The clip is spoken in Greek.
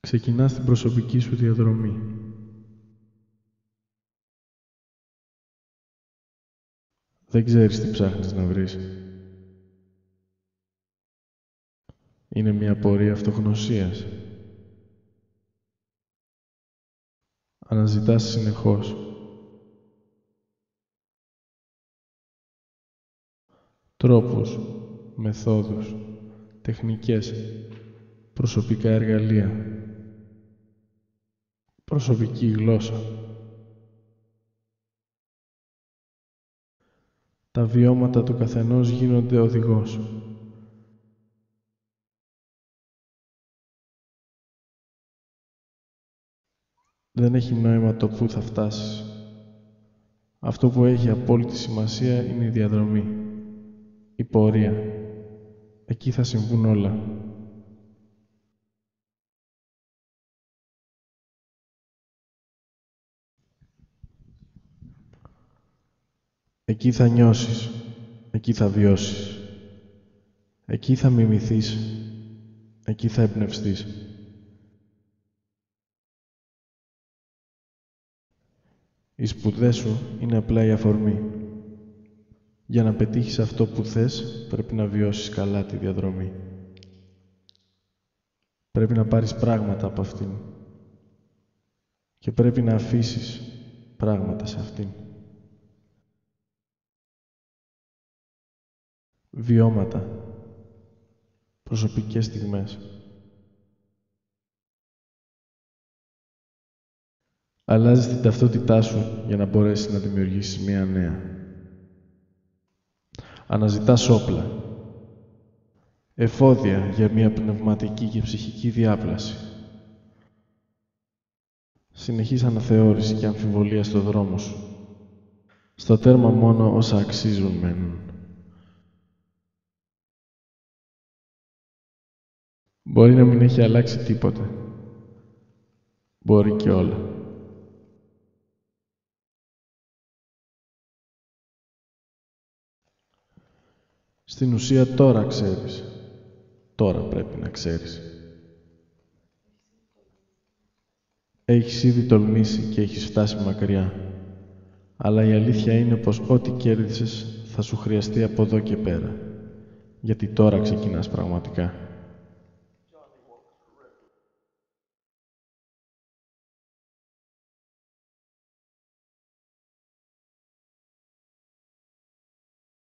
Ξεκινάς την προσωπική σου διαδρομή. Δεν ξέρεις τι ψάχνεις να βρεις. Είναι μια πορεία αυτογνωσίας. Αναζητάς συνεχώς. Τρόπους, μεθόδους, τεχνικές, προσωπικά εργαλεία, προσωπική γλώσσα. Τα βιώματα του καθενός γίνονται οδηγός. Δεν έχει νόημα το πού θα φτάσεις. Αυτό που έχει απόλυτη σημασία είναι η διαδρομή, η πορεία. Εκεί θα συμβούν όλα. Εκεί θα νιώσεις, εκεί θα βιώσεις. Εκεί θα μιμηθείς, εκεί θα εμπνευστείς. Οι σπουδές σου είναι απλά η αφορμή. Για να πετύχεις αυτό που θες, πρέπει να βιώσεις καλά τη διαδρομή. Πρέπει να πάρεις πράγματα από αυτήν. Και πρέπει να αφήσεις πράγματα σε αυτήν. Βιώματα. Προσωπικές στιγμές. Αλλάζεις την ταυτότητά σου για να μπορέσεις να δημιουργήσεις μία νέα. Αναζητάς όπλα. Εφόδια για μία πνευματική και ψυχική διάπλαση. Συνεχής αναθεώρηση και αμφιβολία στο δρόμο σου. Στο τέρμα μόνο όσα αξίζουν μένουν. Μπορεί να μην έχει αλλάξει τίποτε. Μπορεί και όλα. Στην ουσία τώρα ξέρεις. Τώρα πρέπει να ξέρεις. Έχεις ήδη τολμήσει και έχεις φτάσει μακριά. Αλλά η αλήθεια είναι πως ό,τι κέρδισες θα σου χρειαστεί από εδώ και πέρα. Γιατί τώρα ξεκινάς πραγματικά.